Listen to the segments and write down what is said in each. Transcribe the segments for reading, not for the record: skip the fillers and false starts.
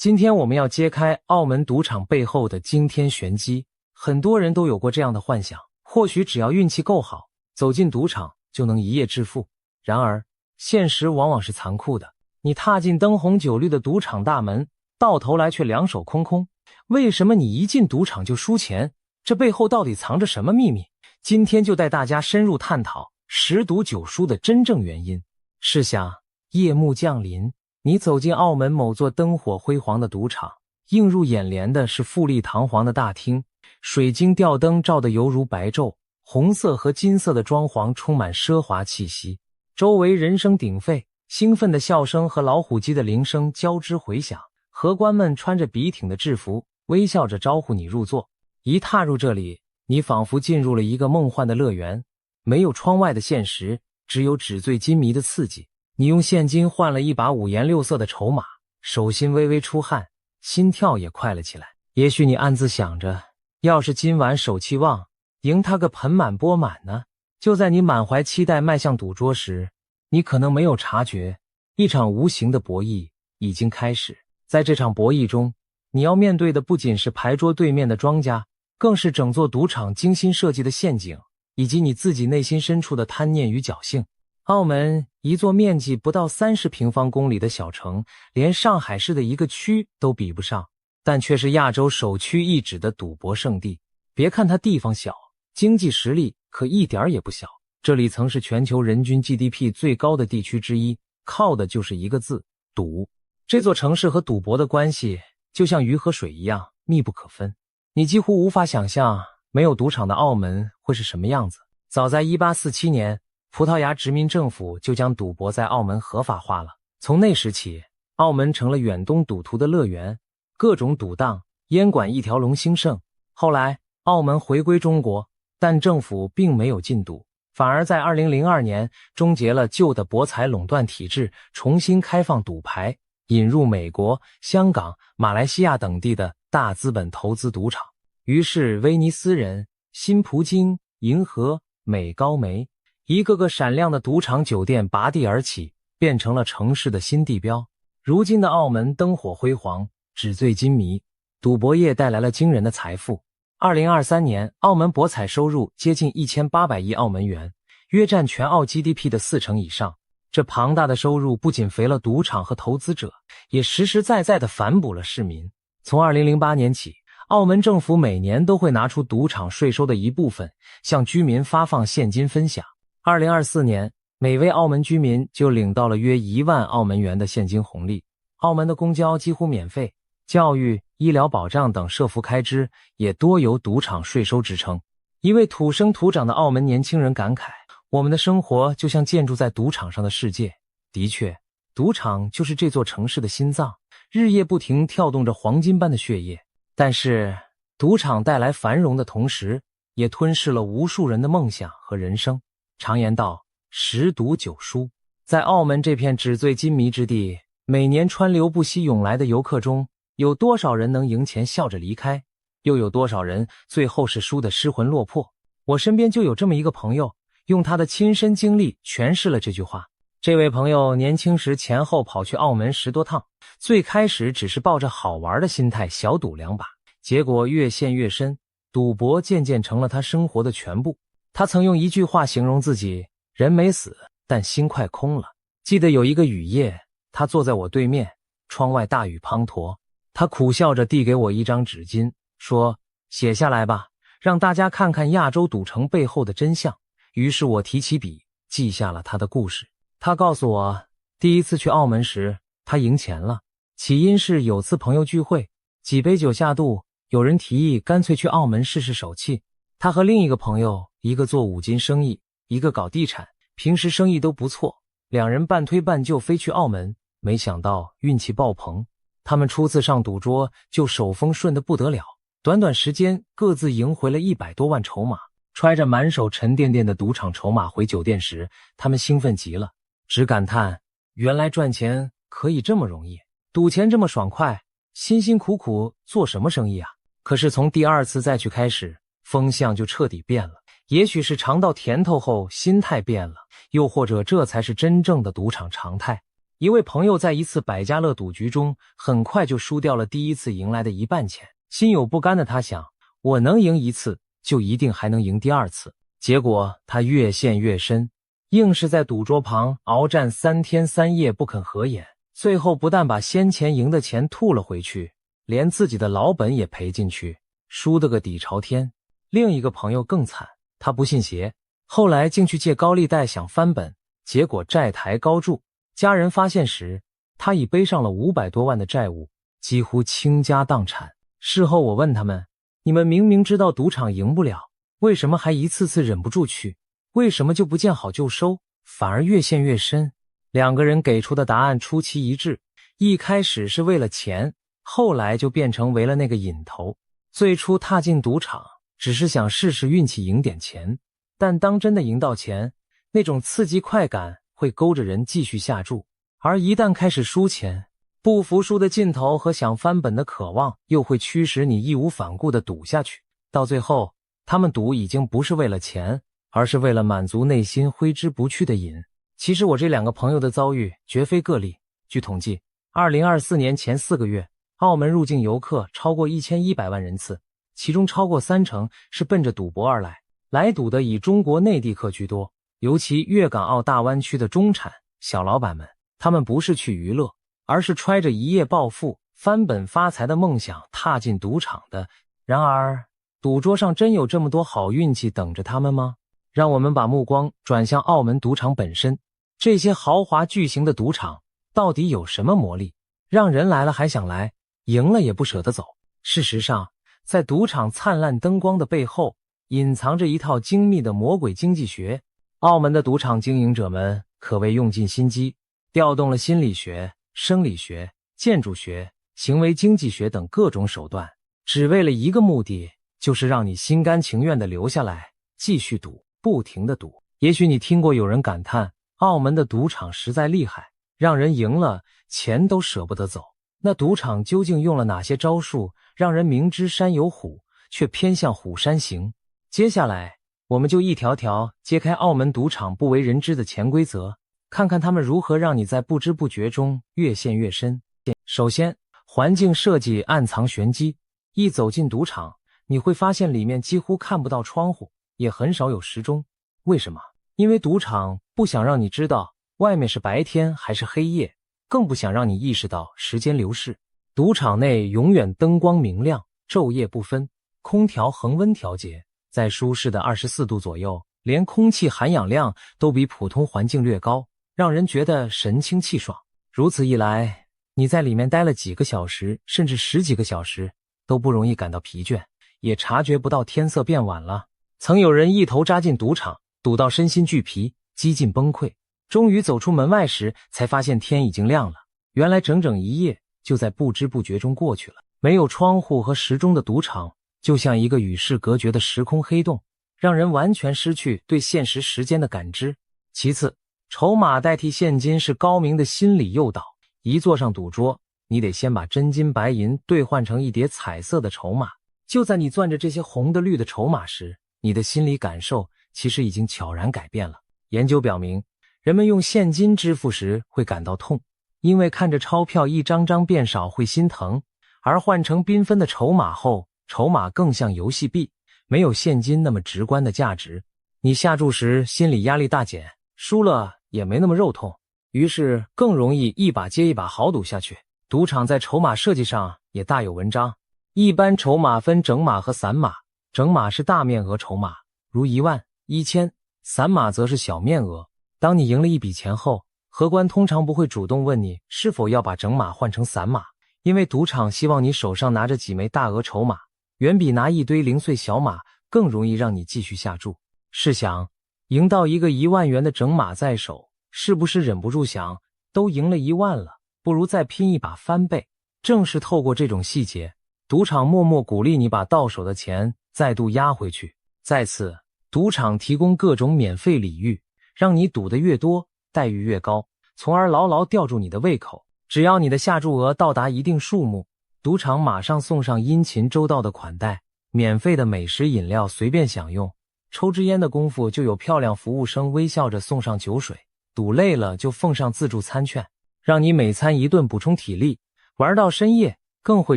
今天我们要揭开澳门赌场背后的惊天玄机。很多人都有过这样的幻想，或许只要运气够好，走进赌场就能一夜致富。然而，现实往往是残酷的。你踏进灯红酒绿的赌场大门，到头来却两手空空。为什么你一进赌场就输钱？这背后到底藏着什么秘密？今天就带大家深入探讨十赌九输的真正原因。试想，夜幕降临，你走进澳门某座灯火辉煌的赌场，映入眼帘的是富丽堂皇的大厅，水晶吊灯照得犹如白昼，红色和金色的装潢充满奢华气息，周围人声鼎沸，兴奋的笑声和老虎机的铃声交织回响，荷官们穿着笔挺的制服，微笑着招呼你入座。一踏入这里，你仿佛进入了一个梦幻的乐园，没有窗外的现实，只有纸醉金迷的刺激。你用现金换了一把五颜六色的筹码，手心微微出汗，心跳也快了起来。也许你暗自想着，要是今晚手气旺，赢他个盆满钵满呢？就在你满怀期待迈向赌桌时，你可能没有察觉，一场无形的博弈已经开始。在这场博弈中，你要面对的不仅是牌桌对面的庄家，更是整座赌场精心设计的陷阱，以及你自己内心深处的贪念与侥幸。澳门一座面积不到30平方公里的小城，连上海市的一个区都比不上，但却是亚洲首屈一指的赌博圣地。别看它地方小，经济实力可一点也不小。这里曾是全球人均 GDP 最高的地区之一，靠的就是一个字：赌。这座城市和赌博的关系就像鱼和水一样密不可分。你几乎无法想象没有赌场的澳门会是什么样子。早在1847年，葡萄牙殖民政府就将赌博在澳门合法化了。从那时起，澳门成了远东赌徒的乐园，各种赌档、烟馆一条龙兴盛。后来，澳门回归中国，但政府并没有禁赌，反而在2002年终结了旧的博彩垄断体制，重新开放赌牌，引入美国、香港、马来西亚等地的大资本投资赌场。于是，威尼斯人、新葡京、银河、美高梅，一个个闪亮的赌场酒店拔地而起，变成了城市的新地标。如今的澳门灯火辉煌，纸醉金迷，赌博业带来了惊人的财富。2023年，澳门博彩收入接近1800亿澳门元，约占全澳 GDP 的40%以上。这庞大的收入不仅肥了赌场和投资者，也实实在在地反哺了市民。从2008年起，澳门政府每年都会拿出赌场税收的一部分，向居民发放现金分享。2024年，每位澳门居民就领到了约1万澳门元的现金红利。澳门的公交几乎免费，教育、医疗保障等社福开支也多由赌场税收支撑。一位土生土长的澳门年轻人感慨，我们的生活就像建筑在赌场上的世界。的确，赌场就是这座城市的心脏，日夜不停跳动着黄金般的血液。但是，赌场带来繁荣的同时，也吞噬了无数人的梦想和人生。常言道，十赌九输。在澳门这片纸醉金迷之地，每年川流不息涌来的游客中，有多少人能赢钱笑着离开？又有多少人最后是输得失魂落魄？我身边就有这么一个朋友，用他的亲身经历诠释了这句话。这位朋友年轻时前后跑去澳门10多趟，最开始只是抱着好玩的心态小赌2把，结果越陷越深，赌博渐渐成了他生活的全部。他曾用一句话形容自己：人没死，但心快空了。记得有一个雨夜，他坐在我对面，窗外大雨滂沱，他苦笑着递给我一张纸巾，说：写下来吧，让大家看看亚洲赌城背后的真相。于是我提起笔，记下了他的故事。他告诉我，第一次去澳门时，他赢钱了。起因是有次朋友聚会，几杯酒下肚，有人提议干脆去澳门试试手气。他和另一个朋友，一个做五金生意，一个搞地产，平时生意都不错，两人半推半就飞去澳门，没想到运气爆棚。他们初次上赌桌就手风顺得不得了，短短时间各自赢回了100多万筹码。揣着满手沉甸甸的赌场筹码回酒店时，他们兴奋极了，只感叹原来赚钱可以这么容易，赌钱这么爽快，辛辛苦苦做什么生意啊？可是从第2次再去开始，风向就彻底变了。也许是尝到甜头后心态变了，又或者这才是真正的赌场常态。一位朋友在一次百家乐赌局中，很快就输掉了第一次赢来的一半钱。心有不甘的他想，我能赢一次，就一定还能赢第二次。结果他越陷越深，硬是在赌桌旁鏖战3天3夜不肯合眼，最后不但把先前赢的钱吐了回去，连自己的老本也赔进去，输得个底朝天。另一个朋友更惨，他不信邪，后来竟去借高利贷想翻本，结果债台高筑。家人发现时，他已背上了500多万的债务，几乎倾家荡产。事后我问他们，你们明明知道赌场赢不了，为什么还一次次忍不住去？为什么就不见好就收，反而越陷越深？两个人给出的答案出奇一致，一开始是为了钱，后来就变成为了那个瘾头。最初踏进赌场，只是想试试运气赢点钱，但当真的赢到钱，那种刺激快感会勾着人继续下注，而一旦开始输钱，不服输的劲头和想翻本的渴望又会驱使你义无反顾地赌下去。到最后，他们赌已经不是为了钱，而是为了满足内心挥之不去的瘾。其实我这两个朋友的遭遇绝非个例。据统计，2024年前4个月，澳门入境游客超过1100万人次，其中超过30%是奔着赌博而来。来赌的以中国内地客居多，尤其粤港澳大湾区的中产小老板们，他们不是去娱乐，而是揣着一夜暴富、翻本发财的梦想踏进赌场的。然而，赌桌上真有这么多好运气等着他们吗？让我们把目光转向澳门赌场本身，这些豪华巨型的赌场到底有什么魔力，让人来了还想来，赢了也不舍得走？事实上，在赌场灿烂灯光的背后，隐藏着一套精密的魔鬼经济学。澳门的赌场经营者们可谓用尽心机，调动了心理学、生理学、建筑学、行为经济学等各种手段，只为了一个目的，就是让你心甘情愿地留下来，继续赌，不停地赌。也许你听过有人感叹，澳门的赌场实在厉害，让人赢了钱都舍不得走。那赌场究竟用了哪些招数，让人明知山有虎，却偏向虎山行？接下来，我们就一条条揭开澳门赌场不为人知的潜规则，看看他们如何让你在不知不觉中越陷越深。首先，环境设计暗藏玄机。一走进赌场，你会发现里面几乎看不到窗户，也很少有时钟。为什么？因为赌场不想让你知道外面是白天还是黑夜，更不想让你意识到时间流逝。赌场内永远灯光明亮，昼夜不分，空调恒温调节，在舒适的24度左右，连空气含氧量都比普通环境略高，让人觉得神清气爽。如此一来，你在里面待了几个小时，甚至10几个小时，都不容易感到疲倦，也察觉不到天色变晚了。曾有人一头扎进赌场，赌到身心俱疲，几近崩溃，终于走出门外时，才发现天已经亮了。原来整整一夜就在不知不觉中过去了。没有窗户和时钟的赌场，就像一个与世隔绝的时空黑洞，让人完全失去对现实时间的感知。其次，筹码代替现金是高明的心理诱导。一坐上赌桌，你得先把真金白银兑换成一叠彩色的筹码。就在你攥着这些红的绿的筹码时，你的心理感受其实已经悄然改变了。研究表明，人们用现金支付时会感到痛，因为看着钞票一张张变少会心疼，而换成缤纷的筹码后，筹码更像游戏币，没有现金那么直观的价值。你下注时心理压力大减，输了也没那么肉痛，于是更容易一把接一把豪赌下去。赌场在筹码设计上也大有文章。一般筹码分整码和散码，整码是大面额筹码，如1万、1000，散码则是小面额。当你赢了一笔钱后，荷官通常不会主动问你是否要把整码换成散码，因为赌场希望你手上拿着几枚大额筹码，远比拿一堆零碎小码更容易让你继续下注。试想，赢到一个1万元的整码在手，是不是忍不住想，都赢了1万了，不如再拼一把翻倍？正是透过这种细节，赌场默默鼓励你把到手的钱再度压回去。再次，赌场提供各种免费礼遇，让你赌得越多，待遇越高，从而牢牢吊住你的胃口。只要你的下注额到达一定数目，赌场马上送上殷勤周到的款待，免费的美食饮料随便享用，抽支烟的功夫就有漂亮服务生微笑着送上酒水，赌累了就奉上自助餐券。让你每餐一顿补充体力，玩到深夜，更会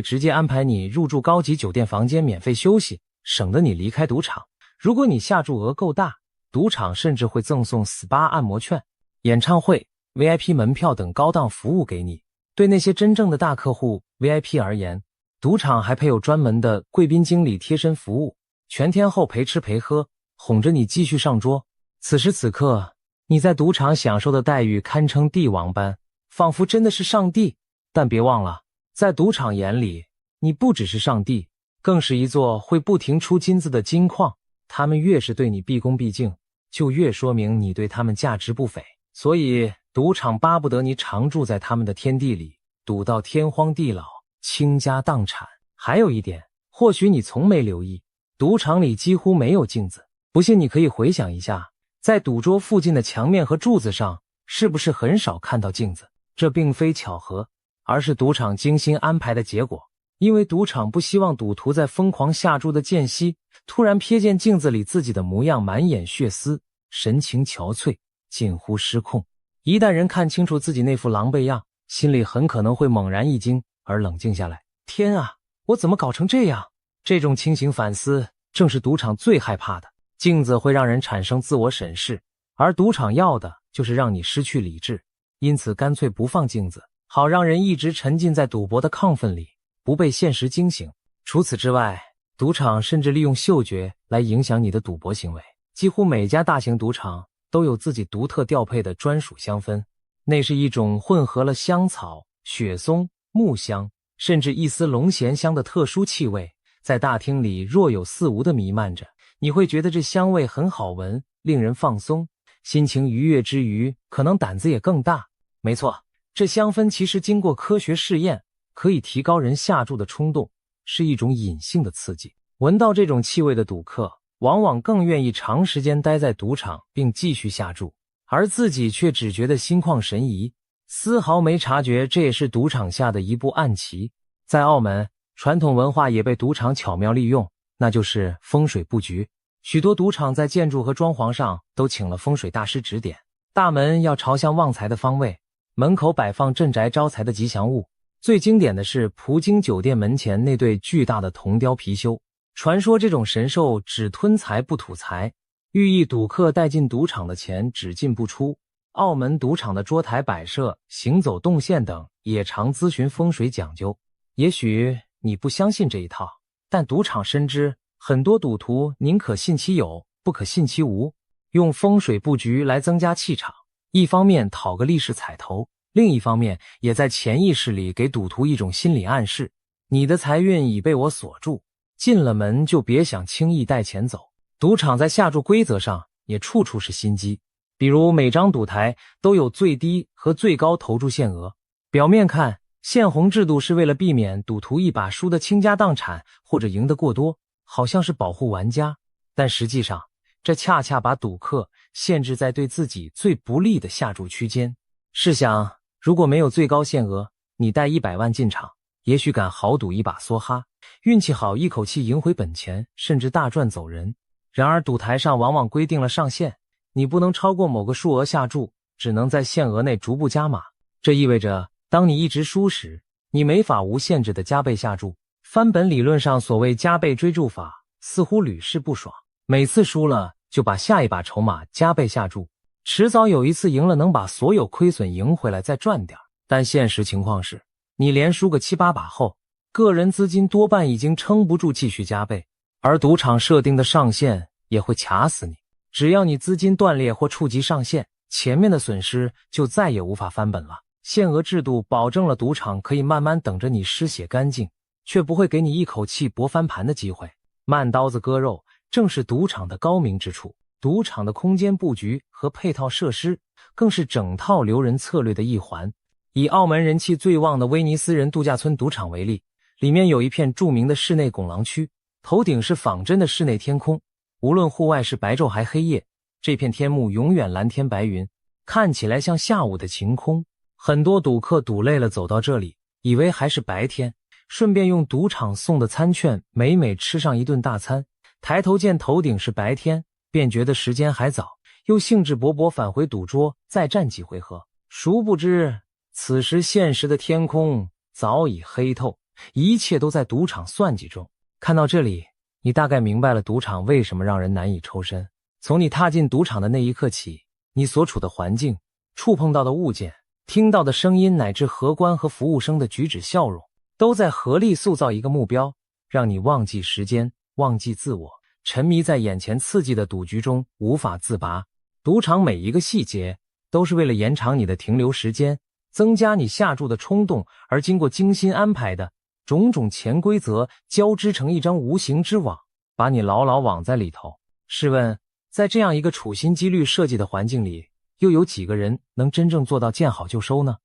直接安排你入住高级酒店房间免费休息，省得你离开赌场。如果你下注额够大，赌场甚至会赠送 SPA 按摩券、演唱会、VIP 门票等高档服务给你。对那些真正的大客户 VIP 而言，赌场还配有专门的贵宾经理贴身服务，全天候陪吃陪喝，哄着你继续上桌。此时此刻，你在赌场享受的待遇堪称帝王般，仿佛真的是上帝。但别忘了，在赌场眼里，你不只是上帝，更是一座会不停出金子的金矿。他们越是对你毕恭毕敬，就越说明你对他们价值不菲。所以赌场巴不得你常住在他们的天地里，赌到天荒地老，倾家荡产。还有一点，或许你从没留意，赌场里几乎没有镜子。不信你可以回想一下，在赌桌附近的墙面和柱子上，是不是很少看到镜子？这并非巧合，而是赌场精心安排的结果。因为赌场不希望赌徒在疯狂下注的间隙，突然瞥见镜子里自己的模样满眼血丝，神情憔悴，近乎失控。一旦人看清楚自己那副狼狈样，心里很可能会猛然一惊，而冷静下来。天啊，我怎么搞成这样？这种清醒反思，正是赌场最害怕的。镜子会让人产生自我审视，而赌场要的就是让你失去理智。因此干脆不放镜子，好让人一直沉浸在赌博的亢奋里，不被现实惊醒。除此之外，赌场甚至利用嗅觉来影响你的赌博行为。几乎每家大型赌场都有自己独特调配的专属香氛，那是一种混合了香草、雪松、木香，甚至一丝龙涎香的特殊气味，在大厅里若有似无地弥漫着。你会觉得这香味很好闻，令人放松，心情愉悦之余，可能胆子也更大。没错，这香氛其实经过科学试验，可以提高人下注的冲动，是一种隐性的刺激。闻到这种气味的赌客，往往更愿意长时间待在赌场并继续下注，而自己却只觉得心旷神怡，丝毫没察觉这也是赌场下的一步暗棋。在澳门，传统文化也被赌场巧妙利用，那就是风水布局。许多赌场在建筑和装潢上都请了风水大师指点，大门要朝向旺财的方位，门口摆放镇宅招财的吉祥物。最经典的是葡京酒店门前那对巨大的铜雕貔貅，传说这种神兽只吞财不吐财，寓意赌客带进赌场的钱只进不出。澳门赌场的桌台摆设、行走动线等也常咨询风水讲究。也许你不相信这一套，但赌场深知很多赌徒宁可信其有，不可信其无，用风水布局来增加气场，一方面讨个利是彩头，另一方面也在潜意识里给赌徒一种心理暗示：你的财运已被我锁住，进了门就别想轻易带钱走。赌场在下注规则上也处处是心机，比如每张赌台都有最低和最高投注限额。表面看，限红制度是为了避免赌徒一把输得倾家荡产或者赢得过多，好像是保护玩家，但实际上这恰恰把赌客限制在对自己最不利的下注区间。试想，如果没有最高限额，你带100万进场，也许敢豪赌一把梭哈，运气好一口气赢回本钱，甚至大赚走人。然而赌台上往往规定了上限，你不能超过某个数额下注，只能在限额内逐步加码。这意味着当你一直输时，你没法无限制的加倍下注。翻本理论上所谓加倍追注法似乎屡试不爽，每次输了就把下一把筹码加倍下注，迟早有一次赢了能把所有亏损赢回来再赚点。但现实情况是，你连输个7、8把后，个人资金多半已经撑不住继续加倍，而赌场设定的上限也会卡死你。只要你资金断裂或触及上限，前面的损失就再也无法翻本了。限额制度保证了赌场可以慢慢等着你失血干净，却不会给你一口气搏翻盘的机会。慢刀子割肉正是赌场的高明之处。赌场的空间布局和配套设施更是整套留人策略的一环。以澳门人气最旺的威尼斯人度假村赌场为例，里面有一片著名的室内拱廊区，头顶是仿真的室内天空，无论户外是白昼还黑夜，这片天幕永远蓝天白云，看起来像下午的晴空。很多赌客赌累了走到这里，以为还是白天，顺便用赌场送的餐券美美吃上一顿大餐，抬头见头顶是白天，便觉得时间还早，又兴致勃勃返回赌桌再战几回合。殊不知此时现实的天空早已黑透，一切都在赌场算计中。看到这里，你大概明白了赌场为什么让人难以抽身。从你踏进赌场的那一刻起，你所处的环境、触碰到的物件、听到的声音，乃至荷官和服务生的举止笑容，都在合力塑造一个目标，让你忘记时间，忘记自我，沉迷在眼前刺激的赌局中无法自拔。赌场每一个细节都是为了延长你的停留时间，增加你下注的冲动而经过精心安排的。种种潜规则交织成一张无形之网，把你牢牢网在里头。试问，在这样一个处心积虑设计的环境里，又有几个人能真正做到见好就收呢？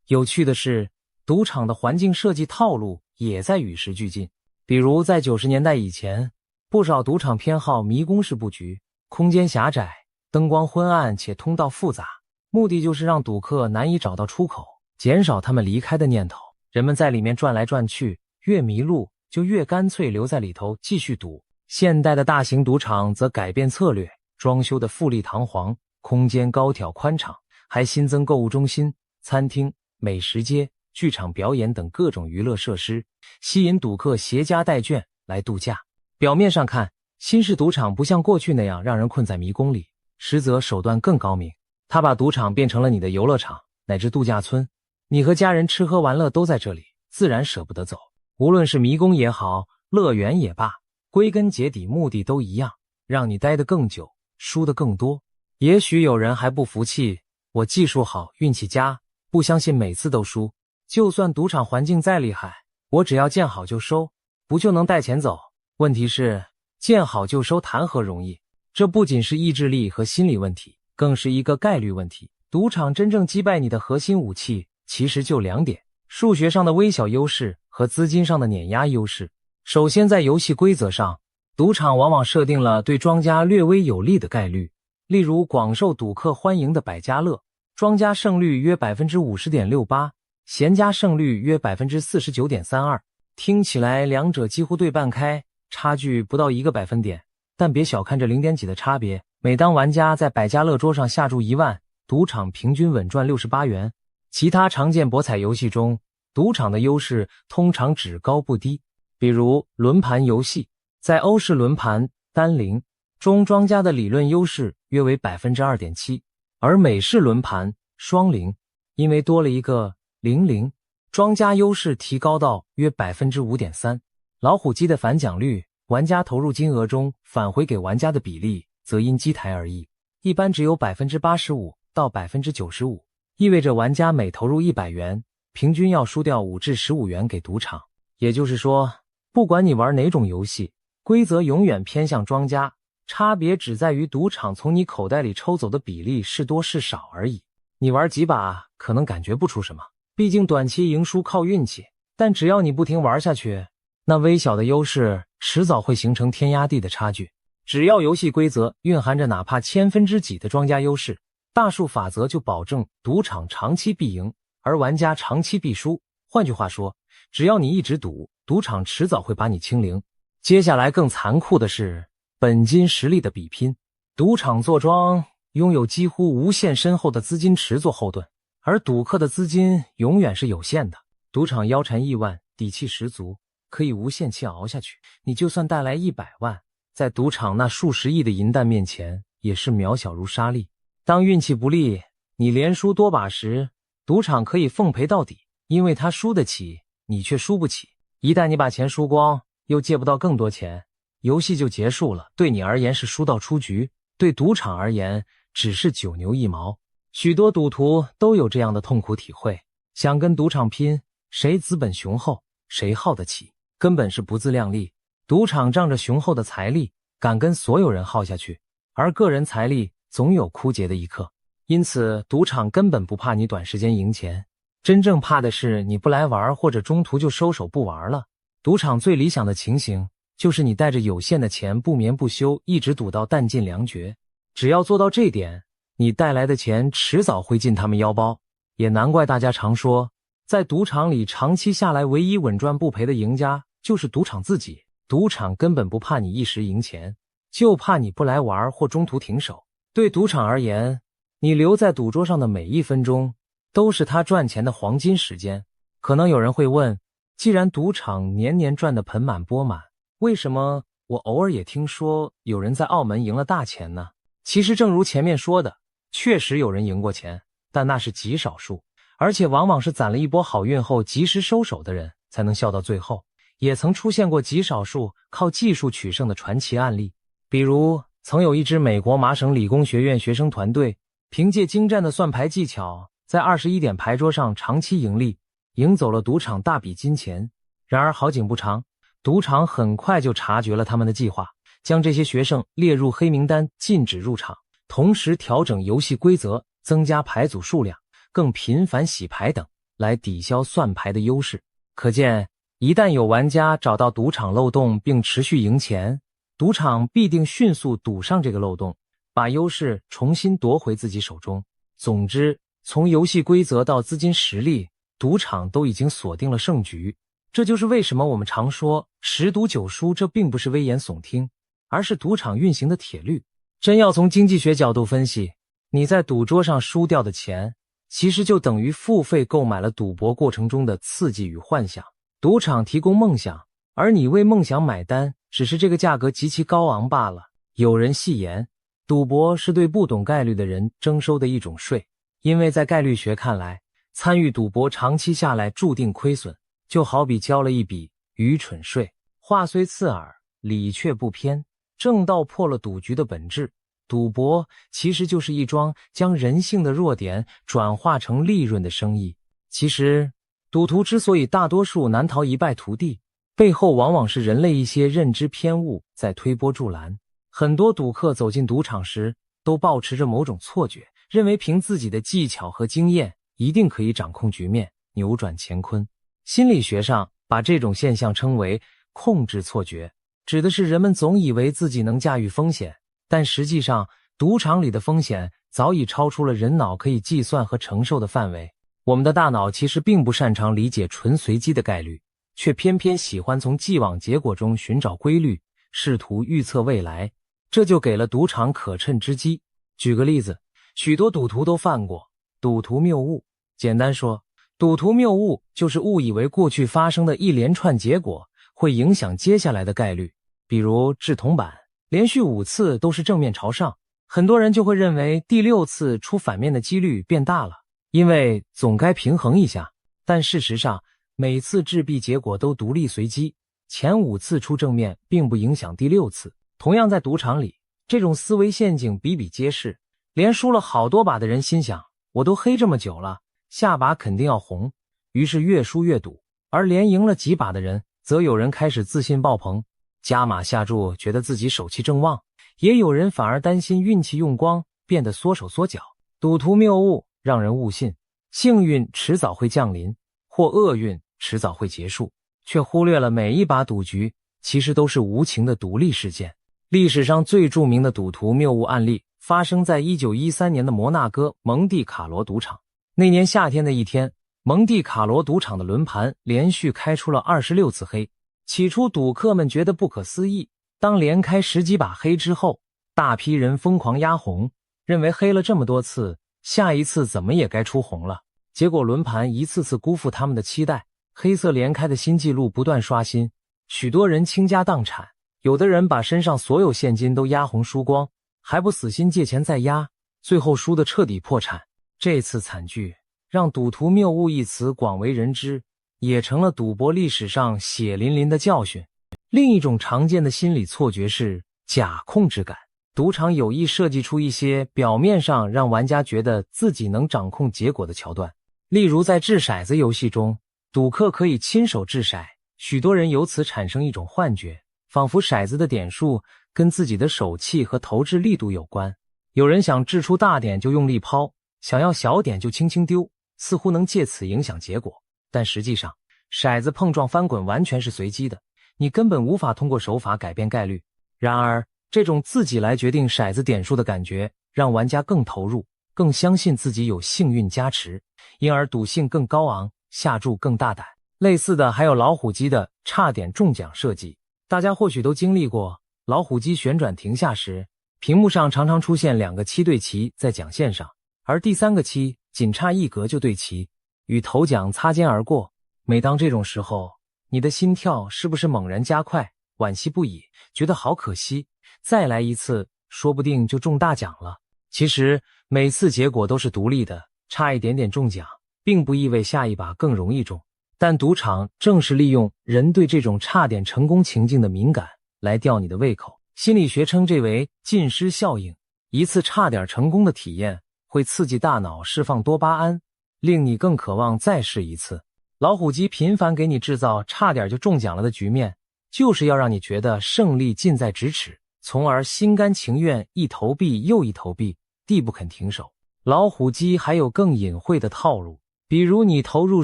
有趣的是，赌场的环境设计套路也在与时俱进。比如在90年代以前，不少赌场偏好迷宫式布局，空间狭窄，灯光昏暗且通道复杂，目的就是让赌客难以找到出口，减少他们离开的念头。人们在里面转来转去，越迷路就越干脆留在里头继续赌。现代的大型赌场则改变策略，装修的富丽堂皇，空间高挑宽敞，还新增购物中心、餐厅、美食街、剧场表演等各种娱乐设施，吸引赌客携家带眷来度假。表面上看，新式赌场不像过去那样让人困在迷宫里，实则手段更高明。它把赌场变成了你的游乐场乃至度假村，你和家人吃喝玩乐都在这里，自然舍不得走。无论是迷宫也好，乐园也罢，归根结底目的都一样，让你待得更久，输得更多。也许有人还不服气，我技术好，运气佳，不相信每次都输。就算赌场环境再厉害，我只要见好就收，不就能带钱走？问题是，见好就收谈何容易？这不仅是意志力和心理问题，更是一个概率问题。赌场真正击败你的核心武器其实就2点：数学上的微小优势和资金上的碾压优势。首先，在游戏规则上，赌场往往设定了对庄家略微有利的概率，例如广受赌客欢迎的百家乐，庄家胜率约 50.68%， 闲家胜率约 49.32%。 听起来两者几乎对半开，差距不到1个百分点，但别小看这0点几的差别。每当玩家在百家乐桌上下注1万，赌场平均稳赚68元。其他常见博彩游戏中，赌场的优势通常只高不低。比如轮盘游戏，在欧式轮盘单零中，庄家的理论优势约为 2.7%， 而美式轮盘双零因为多了一个00，庄家优势提高到约 5.3%。 老虎机的返奖率，玩家投入金额中返回给玩家的比例则因机台而异，一般只有 85%到 95%， 意味着玩家每投入100元，平均要输掉5至15元给赌场。也就是说，不管你玩哪种游戏，规则永远偏向庄家，差别只在于赌场从你口袋里抽走的比例是多是少而已。你玩几把可能感觉不出什么，毕竟短期赢输靠运气，但只要你不停玩下去，那微小的优势迟早会形成天压地的差距。只要游戏规则蕴含着哪怕千分之几的庄家优势，大数法则就保证赌场长期必赢，而玩家长期必输。换句话说，只要你一直赌，赌场迟早会把你清零。接下来更残酷的是本金实力的比拼。赌场坐庄拥有几乎无限深厚的资金池做后盾，而赌客的资金永远是有限的。赌场腰缠亿万，底气十足，可以无限期熬下去。你就算带来100万，在赌场那数十亿的银弹面前也是渺小如沙粒。当运气不利，你连输多把时，赌场可以奉陪到底，因为他输得起，你却输不起。一旦你把钱输光，又借不到更多钱，游戏就结束了。对你而言是输到出局，对赌场而言只是9牛1毛。许多赌徒都有这样的痛苦体会，想跟赌场拼，谁资本雄厚，谁耗得起，根本是不自量力。赌场仗着雄厚的财力，敢跟所有人耗下去，而个人财力总有枯竭的一刻。因此赌场根本不怕你短时间赢钱，真正怕的是你不来玩，或者中途就收手不玩了。赌场最理想的情形就是你带着有限的钱不眠不休，一直赌到弹尽粮绝。只要做到这点，你带来的钱迟早会进他们腰包。也难怪大家常说，在赌场里长期下来唯一稳赚不赔的赢家就是赌场自己。赌场根本不怕你一时赢钱，就怕你不来玩或中途停手。对赌场而言，你留在赌桌上的每1分钟都是他赚钱的黄金时间。可能有人会问，既然赌场年年赚得盆满钵满，为什么我偶尔也听说有人在澳门赢了大钱呢？其实正如前面说的，确实有人赢过钱，但那是极少数，而且往往是攒了一波好运后及时收手的人才能笑到最后。也曾出现过极少数靠技术取胜的传奇案例，比如曾有一支美国麻省理工学院学生团队，凭借精湛的算牌技巧，在21点牌桌上长期盈利，赢走了赌场大笔金钱。然而好景不长，赌场很快就察觉了他们的计划，将这些学生列入黑名单，禁止入场，同时调整游戏规则，增加牌组数量，更频繁洗牌等，来抵消算牌的优势。可见一旦有玩家找到赌场漏洞并持续赢钱，赌场必定迅速堵上这个漏洞，把优势重新夺回自己手中。总之，从游戏规则到资金实力，赌场都已经锁定了胜局。这就是为什么我们常说10赌9输，这并不是危言耸听，而是赌场运行的铁律。真要从经济学角度分析，你在赌桌上输掉的钱，其实就等于付费购买了赌博过程中的刺激与幻想。赌场提供梦想，而你为梦想买单，只是这个价格极其高昂罢了。有人戏言，赌博是对不懂概率的人征收的一种税，因为在概率学看来，参与赌博长期下来注定亏损，就好比交了一笔愚蠢税。话虽刺耳，理却不偏，正道破了赌局的本质。赌博其实就是一桩将人性的弱点转化成利润的生意。其实赌徒之所以大多数难逃一败涂地，背后往往是人类一些认知偏误在推波助澜。很多赌客走进赌场时，都抱持着某种错觉，认为凭自己的技巧和经验，一定可以掌控局面，扭转乾坤。心理学上把这种现象称为控制错觉，指的是人们总以为自己能驾驭风险，但实际上赌场里的风险早已超出了人脑可以计算和承受的范围。我们的大脑其实并不擅长理解纯随机的概率，却偏偏喜欢从既往结果中寻找规律，试图预测未来，这就给了赌场可乘之机。举个例子，许多赌徒都犯过赌徒谬误。简单说，赌徒谬误就是误以为过去发生的一连串结果会影响接下来的概率。比如掷铜板，连续5次都是正面朝上，很多人就会认为第6次出反面的几率变大了，因为总该平衡一下。但事实上，每次掷币结果都独立随机，前5次出正面并不影响第6次。同样在赌场里，这种思维陷阱比比皆是，连输了好多把的人心想，我都黑这么久了，下把肯定要红，于是越输越赌。而连赢了几把的人，则有人开始自信爆棚，加码下注，觉得自己手气正旺，也有人反而担心运气用光，变得缩手缩脚。赌徒谬误让人误信幸运迟早会降临，或厄运迟早会结束，却忽略了每一把赌局其实都是无情的独立事件。历史上最著名的赌徒谬误案例发生在1913年的摩纳哥蒙蒂卡罗赌场。那年夏天的一天，蒙蒂卡罗赌场的轮盘连续开出了26次黑。起初赌客们觉得不可思议，当连开10几把黑之后，大批人疯狂压红，认为黑了这么多次，下一次怎么也该出红了。结果轮盘一次次辜负他们的期待，黑色连开的新纪录不断刷新，许多人倾家荡产，有的人把身上所有现金都压红输光，还不死心借钱再压，最后输得彻底破产。这次惨剧让赌徒谬误一词广为人知，也成了赌博历史上血淋淋的教训。另一种常见的心理错觉是假控制感。赌场有意设计出一些表面上让玩家觉得自己能掌控结果的桥段，例如在掷骰子游戏中，赌客可以亲手掷骰，许多人由此产生一种幻觉，仿佛骰子的点数跟自己的手气和投掷力度有关。有人想掷出大点就用力抛，想要小点就轻轻丢，似乎能借此影响结果。但实际上，骰子碰撞翻滚完全是随机的，你根本无法通过手法改变概率。然而，这种自己来决定骰子点数的感觉，让玩家更投入，更相信自己有幸运加持，因而赌性更高昂，下注更大胆。类似的还有老虎机的差点中奖设计。大家或许都经历过，老虎机旋转停下时，屏幕上常常出现2个7对旗在奖线上，而第3个7仅差一格就对齐，与头奖擦肩而过。每当这种时候，你的心跳是不是猛然加快，惋惜不已，觉得好可惜，再来一次说不定就中大奖了。其实每次结果都是独立的，差一点点中奖并不意味下一把更容易中，但赌场正是利用人对这种差点成功情境的敏感来吊你的胃口。心理学称这为浸湿效应，一次差点成功的体验会刺激大脑释放多巴胺，令你更渴望再试一次。老虎机频繁给你制造差点就中奖了的局面，就是要让你觉得胜利近在咫尺，从而心甘情愿一投币又一投币，地不肯停手。老虎机还有更隐晦的套路，比如你投入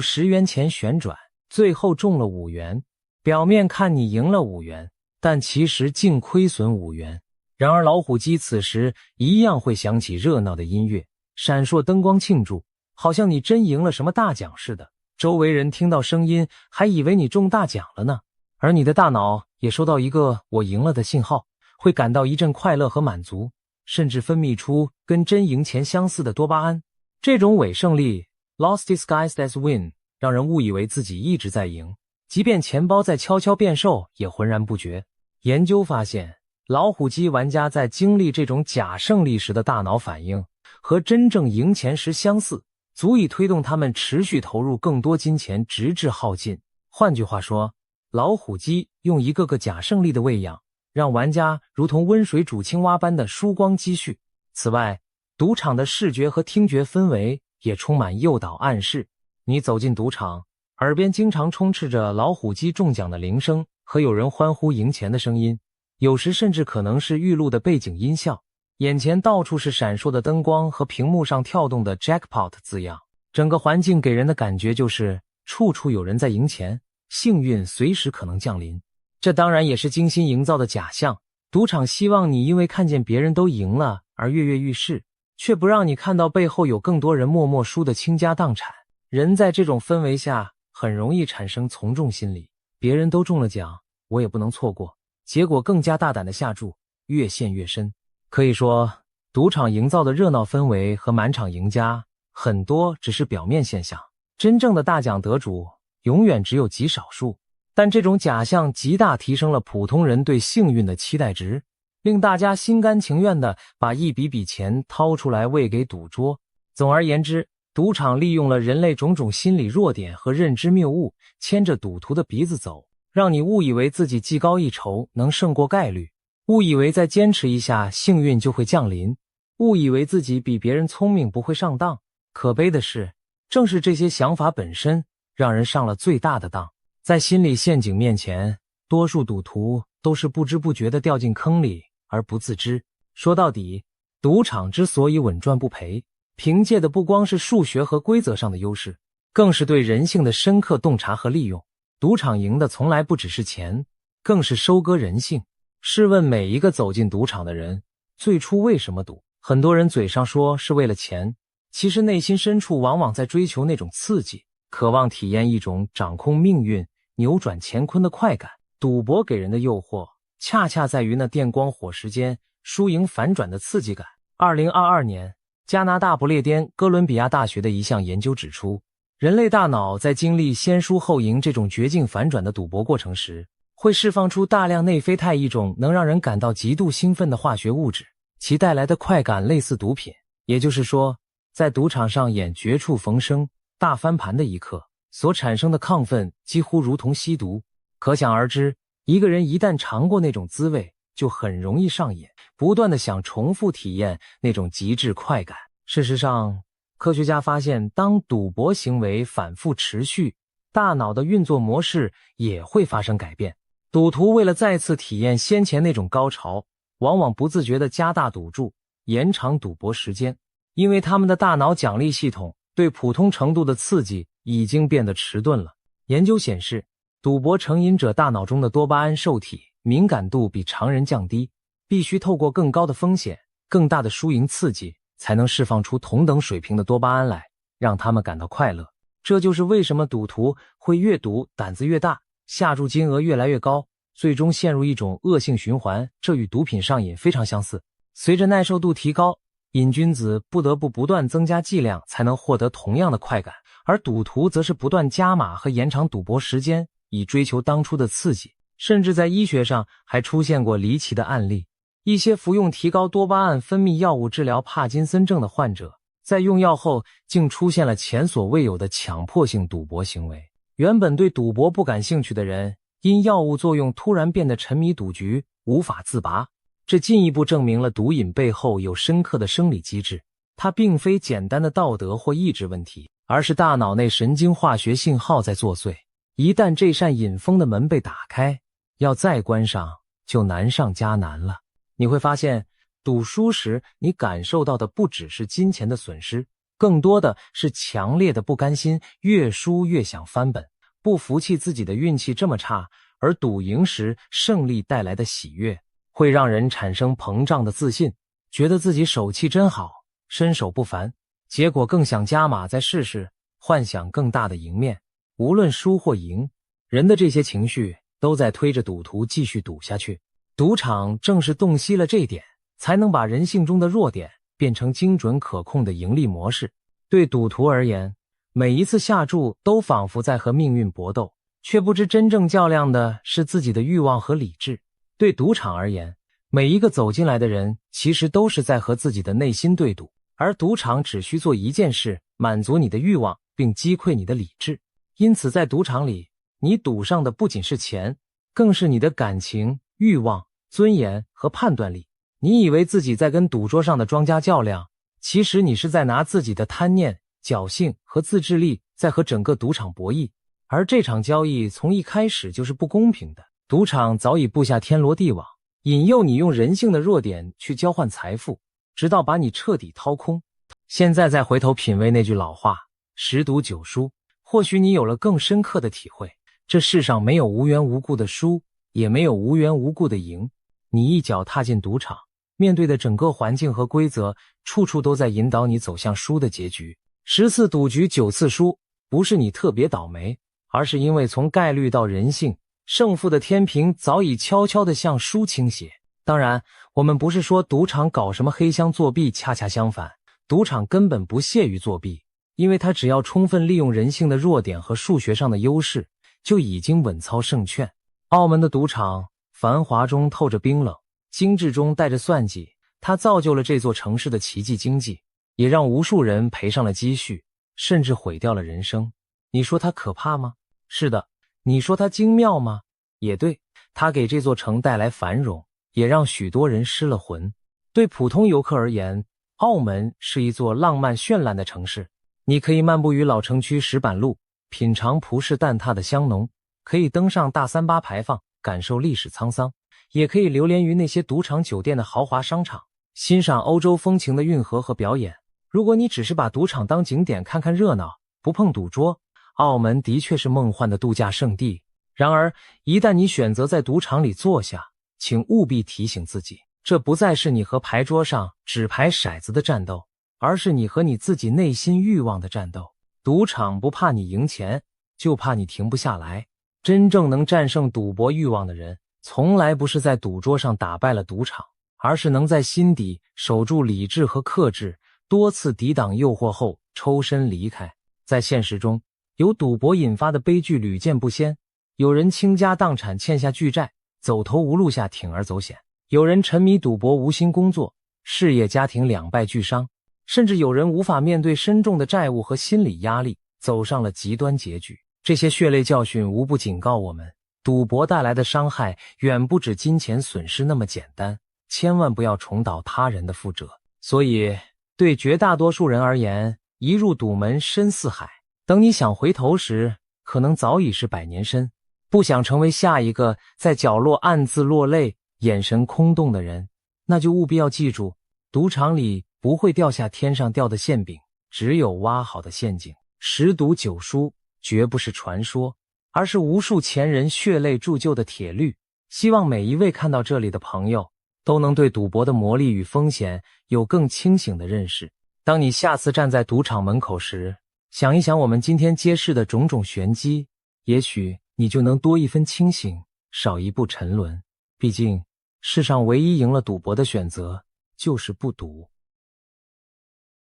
10元钱旋转，最后中了5元，表面看你赢了5元，但其实净亏损5元。然而老虎机此时一样会响起热闹的音乐，闪烁灯光庆祝，好像你真赢了什么大奖似的。周围人听到声音还以为你中大奖了呢，而你的大脑也收到一个我赢了的信号，会感到一阵快乐和满足，甚至分泌出跟真赢钱相似的多巴胺。这种伪胜利 lost disguised as win 让人误以为自己一直在赢，即便钱包在悄悄变瘦也浑然不觉。研究发现，老虎机玩家在经历这种假胜利时的大脑反应和真正赢钱时相似，足以推动他们持续投入更多金钱直至耗尽。换句话说，老虎机用一个个假胜利的喂养，让玩家如同温水煮青蛙般的输光积蓄。此外，赌场的视觉和听觉氛围也充满诱导暗示。你走进赌场，耳边经常充斥着老虎机中奖的铃声和有人欢呼赢钱的声音，有时甚至可能是预录的背景音效。眼前到处是闪烁的灯光和屏幕上跳动的 Jackpot 字样，整个环境给人的感觉就是处处有人在赢钱，幸运随时可能降临。这当然也是精心营造的假象，赌场希望你因为看见别人都赢了而跃跃欲试，却不让你看到背后有更多人默默输得倾家荡产。人在这种氛围下很容易产生从众心理，别人都中了奖，我也不能错过，结果更加大胆的下注，越陷越深。可以说，赌场营造的热闹氛围和满场赢家很多只是表面现象，真正的大奖得主永远只有极少数。但这种假象极大提升了普通人对幸运的期待值，令大家心甘情愿地把一笔笔钱掏出来喂给赌桌。总而言之，赌场利用了人类种种心理弱点和认知谬误，牵着赌徒的鼻子走，让你误以为自己技高一筹能胜过概率，误以为再坚持一下幸运就会降临，误以为自己比别人聪明不会上当。可悲的是，正是这些想法本身让人上了最大的当。在心理陷阱面前，多数赌徒都是不知不觉地掉进坑里而不自知。说到底，赌场之所以稳赚不赔，凭借的不光是数学和规则上的优势，更是对人性的深刻洞察和利用。赌场赢的从来不只是钱，更是收割人性。试问每一个走进赌场的人，最初为什么赌？很多人嘴上说是为了钱，其实内心深处往往在追求那种刺激，渴望体验一种掌控命运、扭转乾坤的快感。赌博给人的诱惑，恰恰在于那电光火石间输赢反转的刺激感。2022年，加拿大不列颠哥伦比亚大学的一项研究指出，人类大脑在经历先输后赢这种绝境反转的赌博过程时，会释放出大量内啡肽，一种能让人感到极度兴奋的化学物质，其带来的快感类似毒品。也就是说，在赌场上演绝处逢生、大翻盘的一刻，所产生的亢奋几乎如同吸毒。可想而知，一个人一旦尝过那种滋味，就很容易上瘾，不断地想重复体验那种极致快感。事实上，科学家发现，当赌博行为反复持续，大脑的运作模式也会发生改变。赌徒为了再次体验先前那种高潮，往往不自觉地加大赌注，延长赌博时间，因为他们的大脑奖励系统对普通程度的刺激已经变得迟钝了。研究显示，赌博成瘾者大脑中的多巴胺受体敏感度比常人降低，必须透过更高的风险、更大的输赢刺激，才能释放出同等水平的多巴胺来，让他们感到快乐。这就是为什么赌徒会越赌胆子越大，下注金额越来越高，最终陷入一种恶性循环。这与毒品上瘾非常相似。随着耐受度提高，瘾君子不得不不断增加剂量才能获得同样的快感，而赌徒则是不断加码和延长赌博时间，以追求当初的刺激。甚至在医学上还出现过离奇的案例，一些服用提高多巴胺分泌药物治疗帕金森症的患者，在用药后竟出现了前所未有的强迫性赌博行为。原本对赌博不感兴趣的人，因药物作用突然变得沉迷赌局，无法自拔。这进一步证明了毒瘾背后有深刻的生理机制，它并非简单的道德或意志问题，而是大脑内神经化学信号在作祟。一旦这扇瘾风的门被打开，要再关上就难上加难了。你会发现，赌输时你感受到的不只是金钱的损失，更多的是强烈的不甘心，越输越想翻本，不服气自己的运气这么差，而赌赢时胜利带来的喜悦，会让人产生膨胀的自信，觉得自己手气真好，身手不凡，结果更想加码再试试，幻想更大的赢面。无论输或赢，人的这些情绪都在推着赌徒继续赌下去。赌场正是洞悉了这一点，才能把人性中的弱点变成精准可控的盈利模式。对赌徒而言，每一次下注都仿佛在和命运搏斗，却不知真正较量的是自己的欲望和理智。对赌场而言，每一个走进来的人其实都是在和自己的内心对赌，而赌场只需做一件事，满足你的欲望并击溃你的理智。因此在赌场里，你赌上的不仅是钱，更是你的感情、欲望、尊严和判断力。你以为自己在跟赌桌上的庄家较量，其实你是在拿自己的贪念、侥幸和自制力在和整个赌场博弈。而这场交易从一开始就是不公平的，赌场早已布下天罗地网，引诱你用人性的弱点去交换财富，直到把你彻底掏空。现在再回头品味那句老话，10赌9输，或许你有了更深刻的体会，这世上没有无缘无故的输，也没有无缘无故的赢。你一脚踏进赌场，面对的整个环境和规则，处处都在引导你走向输的结局。10次赌局9次输，不是你特别倒霉，而是因为从概率到人性，胜负的天平早已悄悄地向输倾斜。当然，我们不是说赌场搞什么黑箱作弊，恰恰相反，赌场根本不屑于作弊，因为它只要充分利用人性的弱点和数学上的优势，就已经稳操胜券。澳门的赌场繁华中透着冰冷，精致中带着算计，它造就了这座城市的奇迹经济，也让无数人赔上了积蓄，甚至毁掉了人生。你说它可怕吗？是的。你说它精妙吗？也对，它给这座城带来繁荣，也让许多人失了魂。对普通游客而言，澳门是一座浪漫绚烂的城市。你可以漫步于老城区石板路，品尝葡式蛋挞的香浓，可以登上大3巴牌坊，感受历史沧桑，也可以流连于那些赌场酒店的豪华商场，欣赏欧洲风情的运河和表演。如果你只是把赌场当景点看看热闹，不碰赌桌，澳门的确是梦幻的度假胜地。然而，一旦你选择在赌场里坐下，请务必提醒自己，这不再是你和牌桌上纸牌骰子的战斗，而是你和你自己内心欲望的战斗。赌场不怕你赢钱，就怕你停不下来。真正能战胜赌博欲望的人，从来不是在赌桌上打败了赌场，而是能在心底守住理智和克制，多次抵挡诱惑后抽身离开。在现实中，由赌博引发的悲剧屡见不鲜，有人倾家荡产欠下巨债，走投无路下铤而走险；有人沉迷赌博无心工作，事业家庭两败俱伤；甚至有人无法面对深重的债务和心理压力，走上了极端结局。这些血泪教训无不警告我们，赌博带来的伤害远不止金钱损失那么简单，千万不要重蹈他人的覆辙。所以，对绝大多数人而言，一入赌门深似海，等你想回头时，可能早已是百年身。不想成为下一个在角落暗自落泪、眼神空洞的人，那就务必要记住，赌场里不会掉下天上掉的馅饼，只有挖好的陷阱。10赌9输绝不是传说，而是无数前人血泪铸就的铁律。希望每一位看到这里的朋友都能对赌博的魔力与风险有更清醒的认识。当你下次站在赌场门口时，想一想我们今天揭示的种种玄机，也许你就能多一分清醒，少一步沉沦。毕竟，世上唯一赢了赌博的选择，就是不赌。